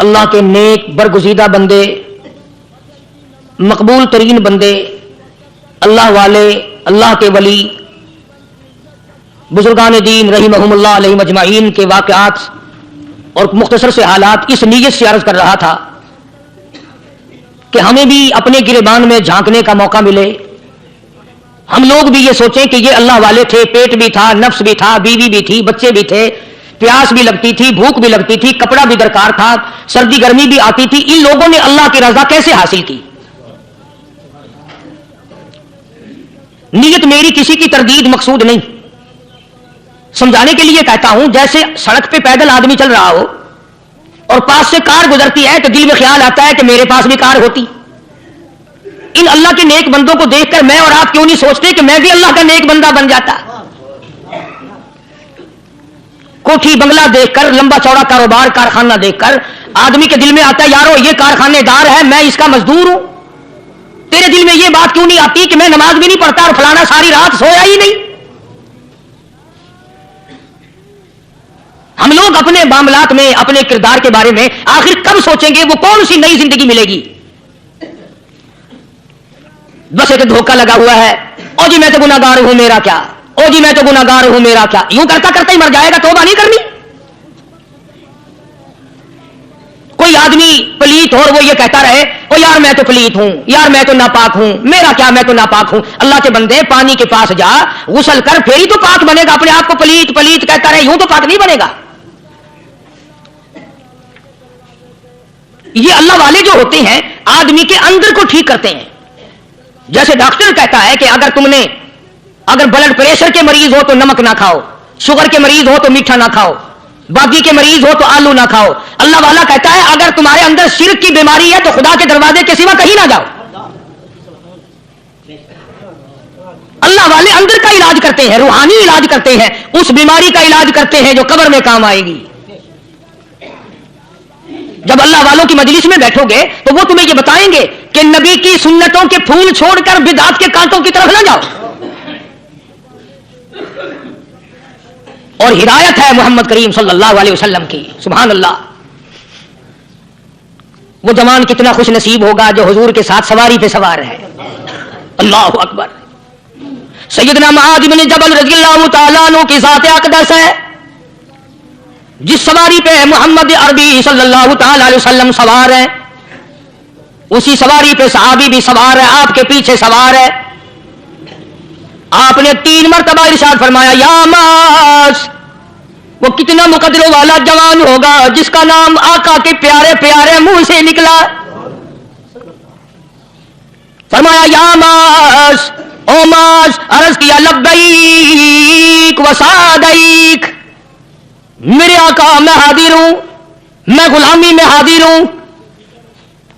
اللہ کے نیک برگزیدہ بندے، مقبول ترین بندے، اللہ والے، اللہ کے ولی، بزرگان دین رحمہم اللہ علیہم اجمعین کے واقعات اور مختصر سے حالات اس نیت سے عرض کر رہا تھا کہ ہمیں بھی اپنے گریبان میں جھانکنے کا موقع ملے، ہم لوگ بھی یہ سوچیں کہ یہ اللہ والے تھے، پیٹ بھی تھا، نفس بھی تھا، بیوی بھی تھی، بچے بھی تھے، پیاس بھی لگتی تھی، بھوک بھی لگتی تھی، کپڑا بھی درکار تھا، سردی گرمی بھی آتی تھی، ان لوگوں نے اللہ کی رضا کیسے حاصل کی؟ نیت میری کسی کی تردید مقصود نہیں، سمجھانے کے لیے کہتا ہوں جیسے سڑک پہ پیدل آدمی چل رہا ہو اور پاس سے کار گزرتی ہے تو دل میں خیال آتا ہے کہ میرے پاس بھی کار ہوتی۔ ان اللہ کے نیک بندوں کو دیکھ کر میں اور آپ کیوں نہیں سوچتے کہ میں بھی اللہ کا نیک بندہ بن جاتا؟ کوٹھی بنگلہ دیکھ کر، لمبا چوڑا کاروبار کارخانہ دیکھ کر آدمی کے دل میں آتا ہے یارو یہ کارخانے دار ہے، میں اس کا مزدور ہوں۔ تیرے دل میں یہ بات کیوں نہیں آتی کہ میں نماز بھی نہیں پڑھتا اور فلانا ساری رات سویا ہی نہیں؟ ہم لوگ اپنے معاملات میں، اپنے کردار کے بارے میں آخر کب سوچیں گے؟ وہ کون سی نئی زندگی ملے گی؟ بس ایک دھوکہ لگا ہوا ہے، او جی میں تو گناہگار ہوں میرا کیا، او جی میں تو گناہگار ہوں میرا کیا، یوں کرتا کرتا ہی مر جائے گا، توبہ نہیں کرنی۔ کوئی آدمی پلیت ہو اور وہ یہ کہتا رہے او یار میں تو پلیت ہوں، یار میں تو ناپاک ہوں، میرا کیا میں تو ناپاک ہوں۔ اللہ کے بندے پانی کے پاس جا، غسل کر، پھر ہی تو پاک بنے گا۔ اپنے آپ کو پلیت پلیت کہتا رہے، یوں تو پاک نہیں بنے گا۔ یہ اللہ والے جو ہوتے ہیں آدمی کے اندر کو ٹھیک کرتے ہیں۔ جیسے ڈاکٹر کہتا ہے کہ اگر بلڈ پریشر کے مریض ہو تو نمک نہ کھاؤ، شوگر کے مریض ہو تو میٹھا نہ کھاؤ، باقی کے مریض ہو تو آلو نہ کھاؤ۔ اللہ والا کہتا ہے اگر تمہارے اندر شرک کی بیماری ہے تو خدا کے دروازے کے سوا کہیں نہ جاؤ۔ اللہ والے اندر کا علاج کرتے ہیں، روحانی علاج کرتے ہیں، اس بیماری کا علاج کرتے ہیں جو قبر میں کام آئے گی۔ جب اللہ والوں کی مجلس میں بیٹھو گے تو وہ تمہیں یہ بتائیں گے کہ نبی کی سنتوں کے پھول چھوڑ کر بدعت کے کانٹوں کی طرف نہ جاؤ۔ اور ہدایت ہے محمد کریم صلی اللہ علیہ وسلم کی، سبحان اللہ۔ وہ جوان کتنا خوش نصیب ہوگا جو حضور کے ساتھ سواری پہ سوار ہے، اللہ اکبر۔ سیدنا معاذ بن جبل رضی اللہ تعالیٰ عنہ کی ذات اقدس ہے، جس سواری پہ محمد عربی صلی اللہ تعالی علیہ وسلم سوار ہے، اسی سواری پہ صحابی بھی سوار ہے، آپ کے پیچھے سوار ہے۔ آپ نے 3 مرتبہ ارشاد فرمایا یا معاذ، وہ کتنا مقدروں والا جوان ہوگا جس کا نام آقا کے پیارے پیارے منہ سے نکلا۔ فرمایا یا معاذ، او معاذ، عرض کیا لبیک و سعدیک، میرے آقا میں حاضر ہوں، میں غلامی میں حاضر ہوں۔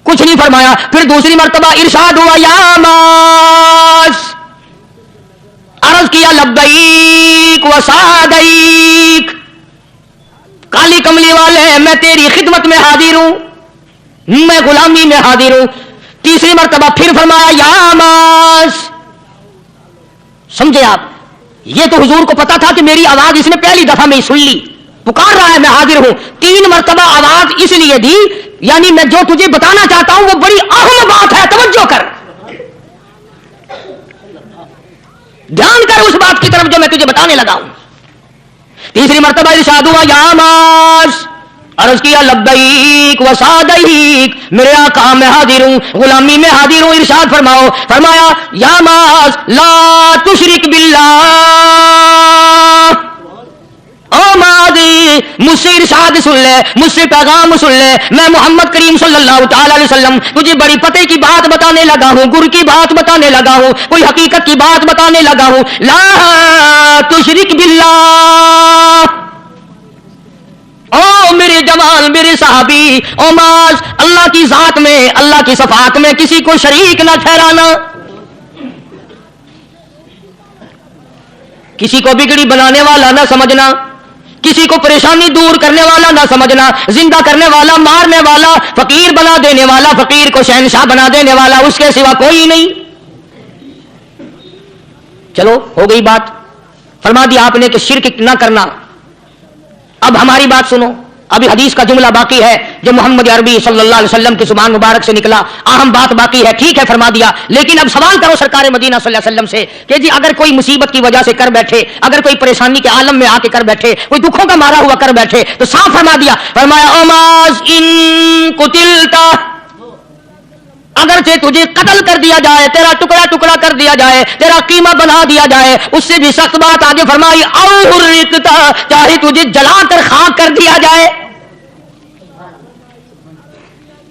کچھ نہیں فرمایا۔ پھر دوسری مرتبہ ارشاد ہوا یا معاذ، عرض کیا لبیک و سعدیک، کالی کملی والے میں تیری خدمت میں حاضر ہوں، میں غلامی میں حاضر ہوں۔ تیسری مرتبہ پھر فرمایا یا معاذ۔ سمجھے آپ؟ یہ تو حضور کو پتا تھا کہ میری آواز اس نے پہلی دفعہ میں سن لی، پکار رہا ہے میں حاضر ہوں۔ 3 مرتبہ آواز اس لیے دی، یعنی میں جو تجھے بتانا چاہتا ہوں وہ بڑی اہم بات ہے، توجہ کر، دھیان کر اس بات کی طرف جو میں تجھے بتانے لگا ہوں۔ تیسری مرتبہ ارشاد ہوا یا معاذ، عرض کیا لبیک و سعدیک، میرے آقا میں حاضر ہوں، غلامی میں حاضر ہوں۔ ارشاد فرماؤ، فرمایا یا معاذ لا تشرک باللہ، او مادی مجھ سے ارشاد سن لے، مجھ سے پیغام سن لے، میں محمد کریم صلی اللہ تعالی علیہ وسلم تجھے بڑی پتے کی بات بتانے لگا ہوں، گر کی بات بتانے لگا ہوں، کوئی حقیقت کی بات بتانے لگا ہوں۔ لا تشرک باللہ، او میرے جوان، میرے صحابی، او معاذ، اللہ کی ذات میں، اللہ کی صفات میں کسی کو شریک نہ ٹھہرانا، کسی کو بگڑی بنانے والا نہ سمجھنا، کسی کو پریشانی دور کرنے والا نہ سمجھنا، زندہ کرنے والا، مارنے والا، فقیر بنا دینے والا، فقیر کو شہنشاہ بنا دینے والا، اس کے سوا کوئی نہیں۔ چلو ہو گئی بات، فرما دیا آپ نے کہ شرک نہ کرنا۔ اب ہماری بات سنو، ابھی حدیث کا جملہ باقی ہے جو محمد عربی صلی اللہ علیہ وسلم کی زبان مبارک سے نکلا. اہم بات باقی ہے. ٹھیک ہے فرما دیا, لیکن اب سوال کرو سرکار مدینہ صلی اللہ علیہ وسلم سے کہ جی اگر کوئی مصیبت کی وجہ سے کر بیٹھے, اگر کوئی پریشانی کے عالم میں آ کے کر بیٹھے, کوئی دکھوں کا مارا ہوا کر بیٹھے, تو صاف فرما دیا, فرمایا اوماز ان قتلتا, اگرچہ تجھے قتل کر دیا جائے, تیرا ٹکڑا ٹکڑا کر دیا جائے, تیرا قیمہ بنا دیا جائے, اس سے بھی سخت بات آگے فرمائی, اور رکتا, چاہے تجھے جلا کر خاک کر دیا جائے,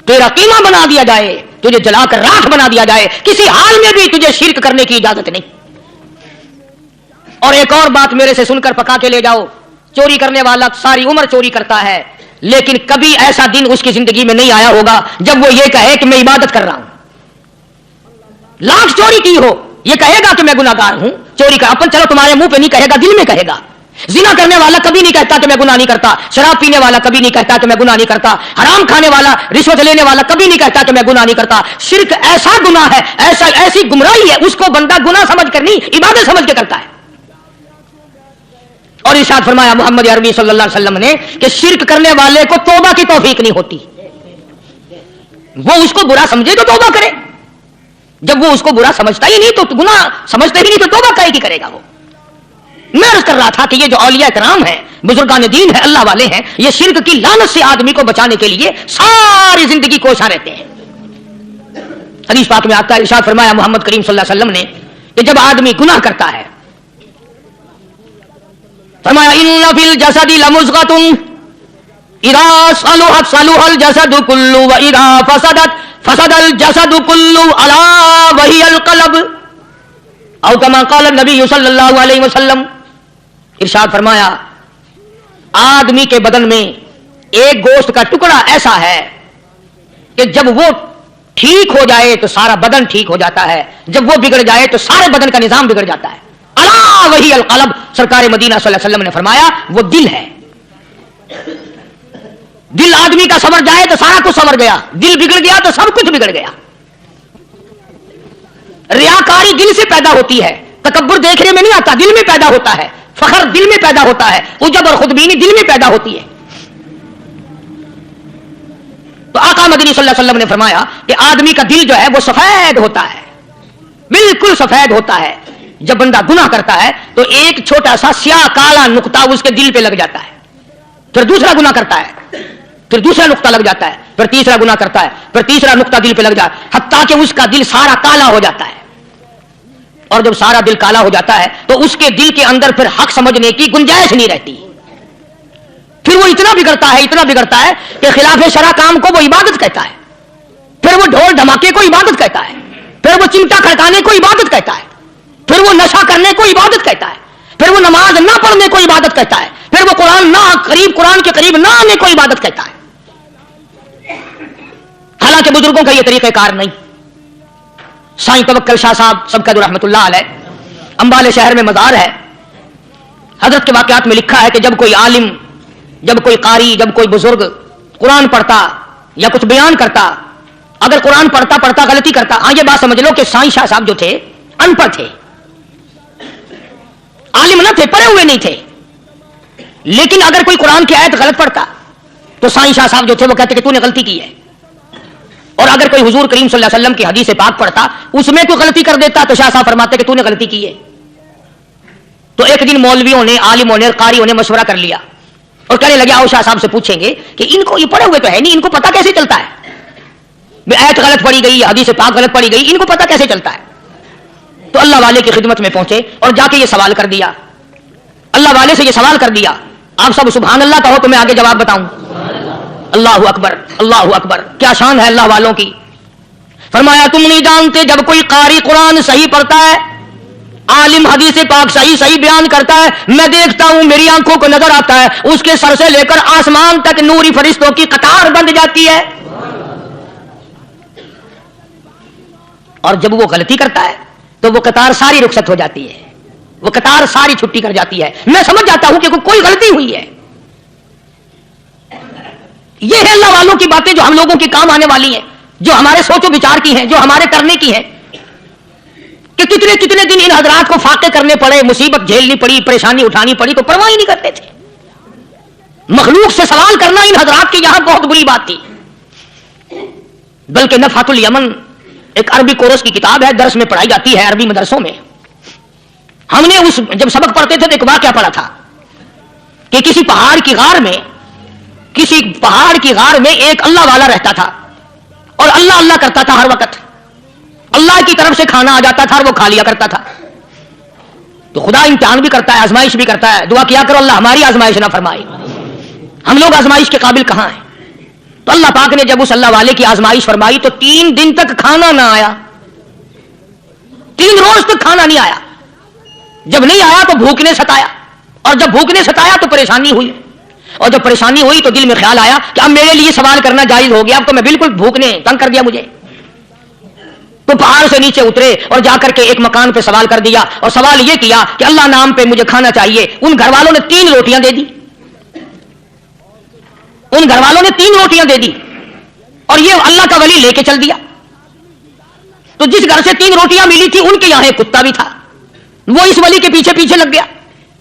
تیرا قیمہ بنا دیا جائے, تجھے جلا کر راکھ بنا دیا جائے, کسی حال میں بھی تجھے شرک کرنے کی اجازت نہیں. اور ایک اور بات میرے سے سن کر پکا کے لے جاؤ, چوری کرنے والا ساری عمر چوری کرتا ہے, لیکن کبھی ایسا دن اس کی زندگی میں نہیں آیا ہوگا جب وہ یہ کہے کہ میں عبادت کر رہا ہوں. لاکھ چوری کی ہو, یہ کہے گا کہ میں گناہگار ہوں, چوری کا اپن چلو تمہارے منہ پہ نہیں کہے گا, دل میں کہے گا. زنا کرنے والا کبھی نہیں کہتا کہ میں گناہ نہیں کرتا, شراب پینے والا کبھی نہیں کہتا کہ میں گناہ نہیں کرتا, حرام کھانے والا, رشوت لینے والا کبھی نہیں کہتا کہ میں گناہ نہیں کرتا. شرک ایسا گناہ ہے, ایسی گمراہی ہے, اس کو بندہ گناہ سمجھ کر نہیں عبادت سمجھ کے کرتا ہے. اور ارشاد فرمایا محمد عربی صلی اللہ علیہ وسلم نے کہ شرک کرنے والے کو توبہ کی توفیق نہیں ہوتی. وہ اس کو برا سمجھے تو توبہ کرے, جب وہ اس کو برا سمجھتا ہی نہیں تو گناہ سمجھتا ہی نہیں تو توبہ کہے کی کرے گا وہ. میں عرض کر رہا تھا کہ یہ جو اولیاء کرام ہیں, بزرگان دین ہیں, اللہ والے ہیں, یہ شرک کی لعنت سے آدمی کو بچانے کے لیے ساری زندگی کوشاں رہتے ہیں. حدیث پاک میں آتا ہے, ارشاد فرمایا محمد کریم صلی اللہ علیہ وسلم نے کہ جب آدمی گناہ کرتا ہے, فرمایا ان فی الجسد لمضغۃ اذا صلحت صلح الجسد كله واذا فسدت فسد الجسد كله الا وهي القلب او كما قال النبي صلی اللہ علیہ وسلم. ارشاد فرمایا آدمی کے بدن میں ایک گوشت کا ٹکڑا ایسا ہے کہ جب وہ ٹھیک ہو جائے تو سارا بدن ٹھیک ہو جاتا ہے, جب وہ بگڑ جائے تو سارے بدن کا نظام بگڑ جاتا ہے. الا وہی القلب, سرکار مدینہ صلی اللہ علیہ وسلم نے فرمایا وہ دل ہے. دل آدمی کا سنور جائے تو سارا کچھ سنور گیا, دل بگڑ گیا تو سب کچھ بگڑ گیا. ریاکاری دل سے پیدا ہوتی ہے, تکبر دیکھنے میں نہیں آتا, دل میں پیدا ہوتا ہے. فخر دل میں پیدا ہوتا ہے, عجب اور خودبینی دل میں پیدا ہوتی ہے. تو آقا مدنی صلی اللہ علیہ وسلم نے فرمایا کہ آدمی کا دل جو ہے وہ سفید ہوتا ہے, بالکل سفید ہوتا ہے. جب بندہ گناہ کرتا ہے تو ایک چھوٹا سا سیاہ کالا نقطہ اس کے دل پہ لگ جاتا ہے, پھر دوسرا گناہ کرتا ہے, پھر دوسرا نقطہ لگ جاتا ہے, پھر تیسرا گناہ کرتا ہے, پھر تیسرا نقطہ دل پہ لگ جاتا ہے, حتیٰ کہ اس کا دل سارا کالا ہو جاتا ہے. اور جب سارا دل کالا ہو جاتا ہے تو اس کے دل کے اندر پھر حق سمجھنے کی گنجائش نہیں رہتی. پھر وہ اتنا بگڑتا ہے کہ خلاف شرع کام کو وہ عبادت کہتا ہے, پھر وہ ڈھول دھماکے کو عبادت کہتا ہے, پھر وہ چمٹا کھڑکانے کو عبادت کہتا ہے, پھر وہ نشہ کرنے کو عبادت کہتا ہے, پھر وہ نماز نہ پڑھنے کو عبادت کہتا ہے, پھر وہ قرآن کے قریب نہ آنے کو عبادت کہتا ہے. حالانکہ بزرگوں کا یہ طریقہ کار نہیں. سائیں توکل شاہ صاحب سب کا رحمت اللہ علیہ, امبالے شہر میں مزار ہے. حضرت کے واقعات میں لکھا ہے کہ جب کوئی عالم, جب کوئی قاری, جب کوئی بزرگ قرآن پڑھتا یا کچھ بیان کرتا, اگر قرآن پڑھتا غلطی کرتا, یہ بات سمجھ لو کہ سائیں شاہ صاحب جو تھے ان پڑھ تھے, عالم نہ تھے, پڑھے ہوئے نہیں تھے, لیکن اگر کوئی قرآن کی آیت غلط پڑھتا تو سائیں شاہ صاحب جو تھے وہ کہتے کہ تو نے غلطی کی ہے. اور اگر کوئی حضور کریم صلی اللہ علیہ وسلم کی حدیث پاک پڑھتا, اس میں کوئی غلطی کر دیتا تو شاہ صاحب فرماتے کہ تو نے غلطی کی ہے. تو ایک دن مولویوں نے, عالموں نے, قاریوں نے مشورہ کر لیا اور کہنے لگے آؤ شاہ صاحب سے پوچھیں گے کہ ان کو, یہ پڑھے ہوئے تو ہے نہیں, ان کو پتہ کیسے چلتا ہے آیت غلط پڑھی گئی, حدیث پاک غلط پڑھی گئی, ان کو پتہ کیسے چلتا ہے. تو اللہ والے کی خدمت میں پہنچے اور جا کے یہ سوال کر دیا, اللہ والے سے یہ سوال کر دیا. آپ سب سبحان اللہ کہو تو میں آگے جواب بتاؤں. اللہ اکبر, اللہ اکبر, کیا شان ہے اللہ والوں کی. فرمایا تم نہیں جانتے جب کوئی قاری قرآن صحیح پڑھتا ہے, عالم حدیث پاک صحیح بیان کرتا ہے, میں دیکھتا ہوں, میری آنکھوں کو نظر آتا ہے, اس کے سر سے لے کر آسمان تک نوری فرشتوں کی قطار بند جاتی ہے. اور جب وہ غلطی کرتا ہے تو وہ قطار ساری رخصت ہو جاتی ہے, وہ قطار ساری چھٹی کر جاتی ہے. میں سمجھ جاتا ہوں کہ کوئی غلطی ہوئی ہے. یہ ہے اللہ والوں کی باتیں جو ہم لوگوں کے کام آنے والی ہیں, جو ہمارے سوچ و بچار کی ہیں, جو ہمارے کرنے کی ہیں. کہ کتنے دن ان حضرات کو فاقے کرنے پڑے, مصیبت جھیلنی پڑی, پریشانی اٹھانی پڑی, تو پرواہ ہی نہیں کرتے تھے. مخلوق سے سوال کرنا ان حضرات کی یہاں بہت بری بات تھی. بلکہ نفحۃ الیمن ایک عربی کورس کی کتاب ہے، درس میں پڑھائی جاتی ہے عربی مدرسوں میں. ہم نے جب سبق پڑھتے تھے تو ایک واقعہ پڑھا تھا کہ کسی پہاڑ کی غار میں ایک اللہ والا رہتا تھا اور اللہ اللہ کرتا تھا ہر وقت. اللہ کی طرف سے کھانا آ جاتا تھا اور وہ کھا لیا کرتا تھا. تو خدا امتحان بھی کرتا ہے، آزمائش بھی کرتا ہے. دعا کیا کرو اللہ ہماری آزمائش نہ فرمائے. ہم لوگ آزمائش کے قابل کہاں ہیں؟ تو اللہ پاک نے جب اس اللہ والے کی آزمائش فرمائی تو 3 دن تک کھانا نہ آیا. 3 روز تک کھانا نہیں آیا. جب نہیں آیا تو بھوک نے ستایا، اور جب بھوک نے ستایا تو پریشانی ہوئی، اور جب پریشانی ہوئی تو دل میں خیال آیا کہ اب میرے لیے سوال کرنا جائز ہو گیا، اب تو میں بالکل بھوک نے تنگ کر دیا مجھے. تو پہاڑ سے نیچے اترے اور جا کر کے ایک مکان پہ سوال کر دیا، اور سوال یہ کیا کہ اللہ نام پہ مجھے کھانا چاہیے. ان گھر والوں نے 3 روٹیاں دے دی. ان گھر والوں نے 3 روٹیاں دے دی اور یہ اللہ کا ولی لے کے چل دیا. تو جس گھر سے 3 روٹیاں ملی تھی ان کے یہاں ایک کتا بھی تھا، وہ اس ولی کے پیچھے پیچھے لگ گیا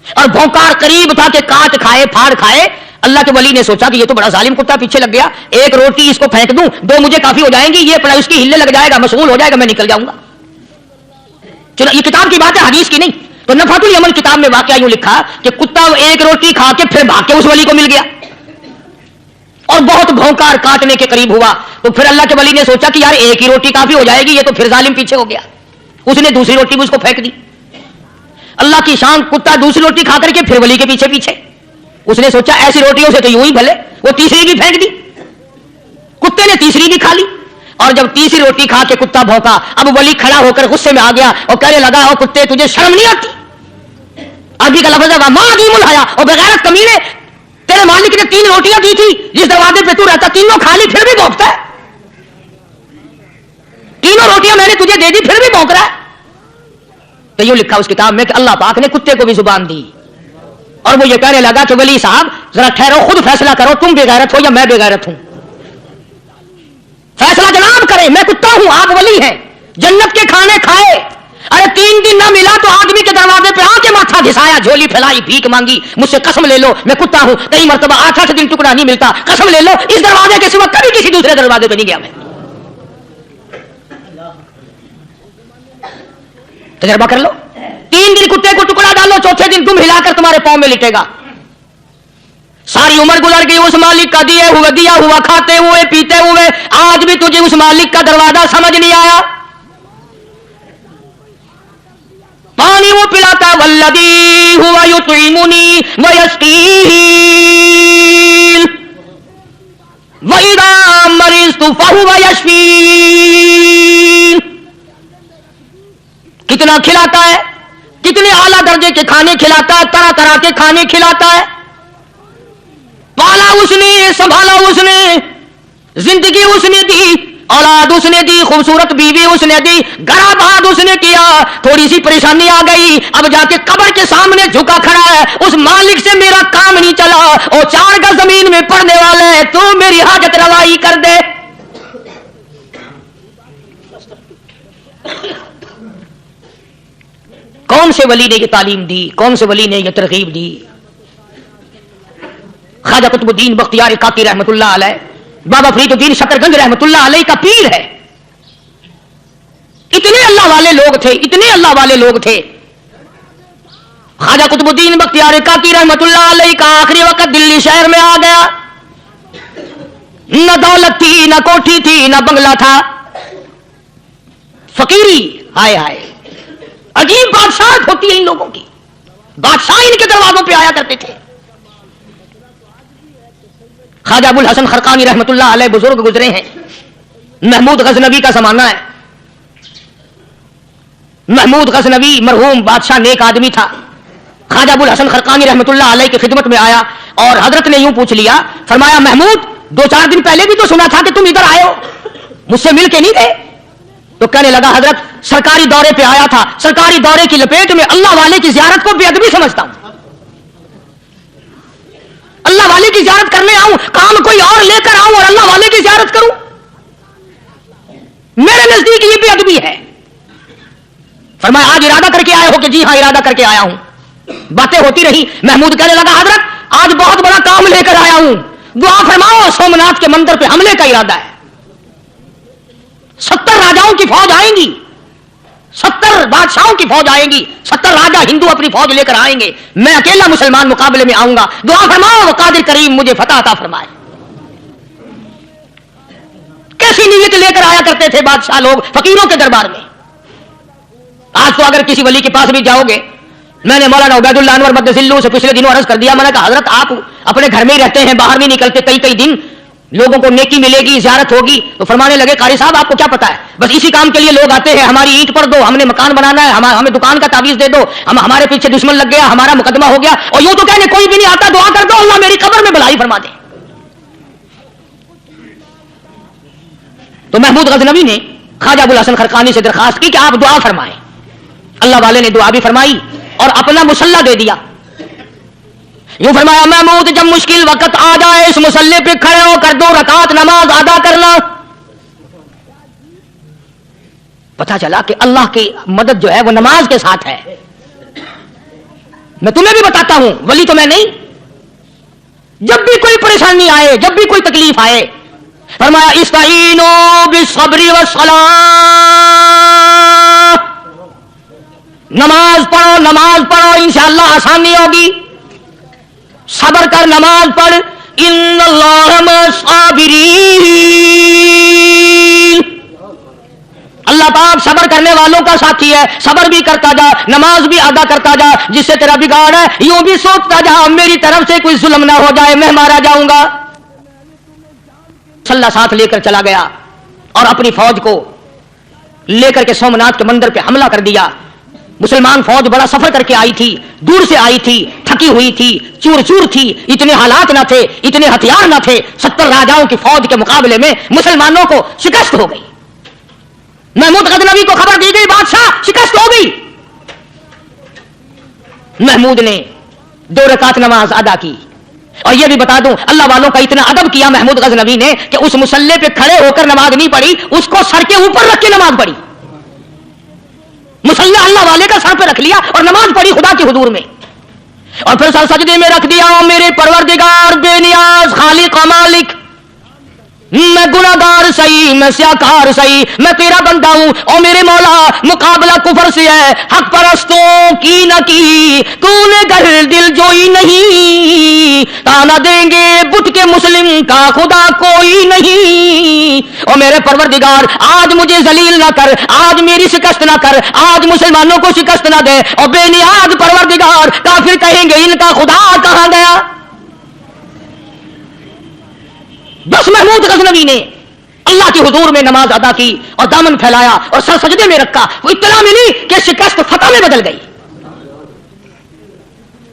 اور بھونکار قریب تھا کہ کاٹ کھائے پھاڑ کھائے. اللہ کے ولی نے سوچا کہ یہ تو بڑا ظالم کتا پیچھے لگ گیا، ایک روٹی اس کو پھینک دوں، 2 مجھے کافی ہو جائیں گی، یہ پڑا اس کی ہلنے لگ جائے گا، مشغول ہو جائے گا، میں نکل جاؤں گا. چلو یہ کتاب کی بات ہے، حدیث کی نہیں. تو نفحۃ الیمن کتاب میں واقعہ یوں لکھا کہ کتا ایک روٹی کھا کے پھر بھاگ کے اس ولی کو مل گیا اور بہت بھونکار کاٹنے کے قریب ہوا. تو پھر اللہ کے ولی نے سوچا کہ یار ایک ہی روٹی کافی ہو جائے گی، یہ تو پھر ظالم پیچھے ہو گیا. اس نے دوسری روٹی بھی اس کو پھینک دی. اللہ کی شان، کتا دوسری روٹی کھا کر کے پھر ولی کے پیچھے پیچھے. اس نے سوچا ایسی روٹیوں سے تو یوں ہی بھلے، وہ تیسری بھی پھینک دی. کتے نے تیسری بھی کھا لی اور جب تیسری روٹی کھا کے کتا بھونکا، اب ولی کھڑا ہو کر غصے میں آ گیا اور کہنے لگا او کتے تجھے شرم نہیں آتی؟ عربی کا لفظ ہے ماں عظیم الحیا، اور بغیرت کمینے، تیرے مالک نے 3 روٹیاں دی تھی، جس دروازے پہ تو رہتا تینوں کھا لی پھر بھی بھونکتا ہے. 3 روٹیاں میں نے تجھے دے دی پھر بھی بھونک رہا ہے. تو یوں لکھا اس کتاب میں کہ اللہ پاک نے کتے کو بھی زبان دی اور وہ یہ کہنے لگا کہ ولی صاحب ذرا ٹھہرو، خود فیصلہ کرو، تم بے غیرت ہو یا میں بے غیرت ہوں. فیصلہ جناب کرے، میں کتا ہوں، آپ ولی ہیں، جنت کے کھانے کھائے. ارے 3 دن نہ ملا تو آدمی کے دروازے پہ آ کے ماتھا گھسایا، جھولی پھیلائی، بھیک مانگی، مجھ سے قسم لے لو میں کتا ہوں. کئی مرتبہ 8 دن ٹکڑا نہیں ملتا، قسم لے لو اس دروازے کے سوا کبھی کسی دوسرے دروازے پہ نہیں گیا. میں تجربہ کر لو. 3 دن کتے کو ٹکڑا ڈالو، چوتھے دن تم ہلا کر تمہارے پاؤں میں لٹے گا. ساری عمر گزر گئی اس مالک کا دیا ہوا کھاتے ہوئے پیتے ہوئے، آج بھی تجھے اس مالک کا دروازہ سمجھ نہیں آیا. پانی وہ پلاتا والذی ہوا یطعمنی ویسقین وَإِذَا مَرِضْتُ فَهُوَ يَشْفِينِ. کتنا کھلاتا ہے، کتنے اعلیٰ درجے کے کھانے کھلاتا ہے، طرح طرح کے کھانے کھلاتا ہے. پالا اس نے، سنبھالا اس نے، زندگی اس نے دی، اولاد اس نے دی، خوبصورت بیوی اس نے دی، گھر آباد اس نے کیا. تھوڑی سی پریشانی آ گئی، اب جا کے قبر کے سامنے جھکا کھڑا ہے، اس مالک سے میرا کام نہیں چلا، اور 4 گز زمین میں پڑنے والے تو میری حاجت روائی کر دے. کون سے ولی نے یہ تعلیم دی، کون سے ولی نے یہ ترغیب دی؟ خواجہ قطب الدین بختیار کاکی رحمت اللہ علیہ، بابا فرید الدین شکرگنج رحمت اللہ علیہ کا پیر ہے. اتنے اللہ والے لوگ تھے، اتنے اللہ والے لوگ تھے. خواجہ قطب الدین بختیار کاکی رحمت اللہ علیہ کا آخری وقت دلی شہر میں آ گیا. نہ دولت تھی، نہ کوٹھی تھی، نہ بنگلہ تھا، فقیری. ہائے ہائے، عجیب بادشاہت ہوتی ہے ان لوگوں کی. بادشاہ ان کے دروازوں پہ آیا کرتے تھے. خواجہ ابو الحسن خرقانی رحمت اللہ علیہ بزرگ گزرے ہیں. محمود غزنوی کا زمانہ ہے. محمود غزنوی مرحوم بادشاہ نیک آدمی تھا. خواجہ ابو الحسن خرقانی رحمت اللہ علیہ کی خدمت میں آیا اور حضرت نے یوں پوچھ لیا، فرمایا محمود 2-4 دن پہلے بھی تو سنا تھا کہ تم ادھر آئے ہو، مجھ سے مل کے نہیں گئے؟ تو کہنے لگا حضرت سرکاری دورے پہ آیا تھا، سرکاری دورے کی لپیٹ میں اللہ والے کی زیارت کو بے ادبی سمجھتا ہوں. اللہ والے کی زیارت کرنے آؤں، کام کوئی اور لے کر آؤں اور اللہ والے کی زیارت کروں؟ میرے نزدیک یہ بے ادبی ہے. فرمایا آج ارادہ کر کے آئے ہو؟ کہ جی ہاں ارادہ کر کے آیا ہوں. باتیں ہوتی رہی. محمود کہنے لگا حضرت آج بہت بڑا کام لے کر آیا ہوں، دعا فرماؤ سومناتھ کے مندر پہ حملے کا ارادہ ہے۔ 70 راجاؤں کی فوج آئیں گی، 70 بادشاہوں کی فوج آئیں گی، 70 راجا ہندو اپنی فوج لے کر آئیں گے، میں اکیلا مسلمان مقابلے میں آؤں گا، دعا فرماؤ قادر کریم مجھے فتح عطا فرمائے۔ کیسی نیت لے کر آیا کرتے تھے بادشاہ لوگ فقیروں کے دربار میں۔ آج تو اگر کسی ولی کے پاس بھی جاؤ گے، میں نے مولانا عبید اللہ انور مدثلو سے پچھلے دنوں عرض کر دیا، میں نے کہا حضرت آپ اپنے گھر میں ہی رہتے ہیں، باہر بھی نکلتے کئی دن، لوگوں کو نیکی ملے گی، زیارت ہوگی، تو فرمانے لگے قاری صاحب آپ کو کیا پتا ہے، بس اسی کام کے لیے لوگ آتے ہیں، ہماری اینٹ پر دو، ہم نے مکان بنانا ہے، ہمیں دکان کا تعویذ دے دو، ہمارے پیچھے دشمن لگ گیا، ہمارا مقدمہ ہو گیا، اور یوں تو کہنے کوئی بھی نہیں آتا، دعا کر دو اللہ میری قبر میں بھلائی فرما دے۔ تو محمود غزنوی نے خواجہ ابوالحسن خرقانی سے درخواست کی کہ آپ دعا فرمائیں۔ اللہ والے نے دعا بھی فرمائی اور اپنا مسلح دے دیا۔ یوں فرمایا محمود جب مشکل وقت آ جائے اس مسلح پہ کھڑے ہو کر 2 رکعت نماز ادا کرنا۔ پتہ چلا کہ اللہ کی مدد جو ہے وہ نماز کے ساتھ ہے۔ میں تمہیں بھی بتاتا ہوں، ولی تو میں نہیں، جب بھی کوئی پریشانی آئے، جب بھی کوئی تکلیف آئے، فرمایا استعینوا بالصبر والصلاۃ، نماز پڑھو انشاءاللہ آسانی ہوگی، صبر کر نماز پڑھ، ان اللہ مع الصابرین، اللہ پاک صبر کرنے والوں کا ساتھی ہے، صبر بھی کرتا جا، نماز بھی ادا کرتا جا، جس سے تیرا بگاڑ ہے یوں بھی سوچتا جا میری طرف سے کوئی ظلم نہ ہو جائے، میں مارا جاؤں گا۔ صلی ساتھ لے کر چلا گیا اور اپنی فوج کو لے کر کے سومناتھ کے مندر پہ حملہ کر دیا۔ مسلمان فوج بڑا سفر کر کے آئی تھی، دور سے آئی تھی، تھکی ہوئی تھی، چور چور تھی، اتنے حالات نہ تھے، اتنے ہتھیار نہ تھے، 70 راجاؤں کی فوج کے مقابلے میں مسلمانوں کو شکست ہو گئی۔ محمود غزنوی کو خبر دی گئی بادشاہ شکست ہو گئی۔ محمود نے 2 رکعت نماز ادا کی، اور یہ بھی بتا دوں اللہ والوں کا اتنا ادب کیا محمود غزنوی نے کہ اس مسلح پہ کھڑے ہو کر نماز نہیں پڑھی، اس کو سر کے اوپر رکھ کے نماز پڑھی۔ مسلح اللہ والے کا سر پہ رکھ لیا اور نماز پڑھی خدا کے حضور میں، اور پھر سر سجدے میں رکھ دیا، میرے پروردگار بے نیاز خالق و مالک، میں گناہگار صحیح، میں سیاکار صحیح، میں تیرا بندہ ہوں، اور میرے مولا مقابلہ کفر سے ہے، حق پرستوں کی نہ کی تو نے گر دل جوئی نہیں، تانا دیں گے بت کے مسلم کا خدا کوئی نہیں، اور میرے پروردگار آج مجھے ذلیل نہ کر، آج میری شکست نہ کر، آج مسلمانوں کو شکست نہ دے، اور بے نیاز پروردگار کافر کہیں گے ان کا خدا کہاں گیا۔ بس محمود غزنوی نے اللہ کے حضور میں نماز ادا کی اور دامن پھیلایا اور سر سجدے میں رکھا، وہ اطلاع ملی کہ شکست فتح میں بدل گئی۔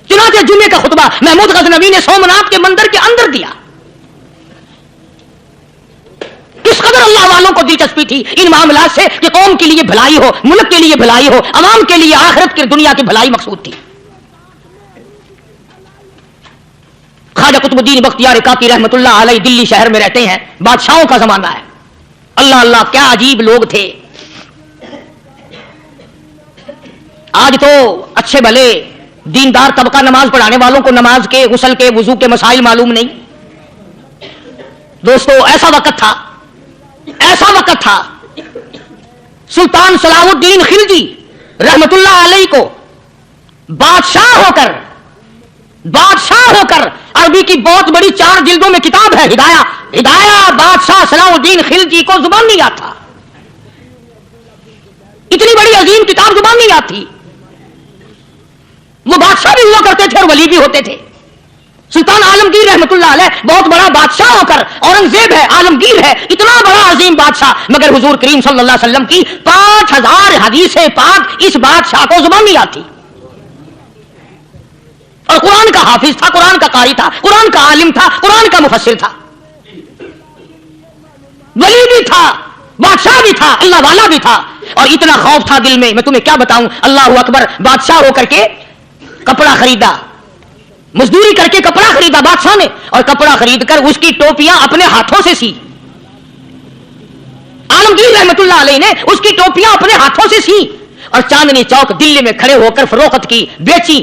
چنانچہ جمعے کا خطبہ محمود غزنوی نے سومناتھ کے مندر کے اندر دیا۔ کس قدر اللہ والوں کو دلچسپی تھی ان معاملات سے کہ قوم کے لیے بھلائی ہو، ملک کے لیے بھلائی ہو، عوام کے لیے آخرت کی دنیا کی بھلائی مقصود تھی۔ خواجہ قطب الدین بختیار کاکی رحمت اللہ علیہ دلی شہر میں رہتے ہیں، بادشاہوں کا زمانہ ہے، اللہ اللہ کیا عجیب لوگ تھے۔ آج تو اچھے بھلے دیندار طبقہ نماز پڑھانے والوں کو نماز کے، غسل کے، وضو کے مسائل معلوم نہیں۔ دوستو ایسا وقت تھا سلطان صلاح الدین خلجی رحمت اللہ علیہ کو بادشاہ ہو کر عربی کی بہت بڑی 4 جلدوں میں کتاب ہے ہدایہ، بادشاہ صلاح الدین خلجی کو زبان نہیں آتا، اتنی بڑی عظیم کتاب زبان نہیں آتی۔ وہ بادشاہ بھی ہوا کرتے تھے اور ولی بھی ہوتے تھے۔ سلطان عالمگیر رحمت اللہ علیہ بہت بڑا بادشاہ ہو کر، اورنگزیب ہے، عالمگیر ہے، اتنا بڑا عظیم بادشاہ، مگر حضور کریم صلی اللہ علیہ وسلم کی 5000 حدیث پاک اس بادشاہ کو زبان نہیں آتی، اور قرآن کا حافظ تھا، قرآن کا قاری تھا، قرآن کا عالم تھا، قرآن کا مفسر تھا، ولی بھی تھا، بادشاہ بھی تھا، اللہ والا بھی تھا، اور اتنا خوف تھا دل میں تمہیں کیا بتاؤں۔ اللہ اکبر، بادشاہ ہو کر کے کپڑا خریدا، مزدوری کر کے کپڑا خریدا بادشاہ نے، اور کپڑا خرید کر اس کی ٹوپیاں اپنے ہاتھوں سے سی۔ عالمگیر رحمت اللہ علیہ نے اس کی ٹوپیاں اپنے ہاتھوں سے سی اور چاندنی چوک دلی میں کھڑے ہو کر فروخت کی، بیچی،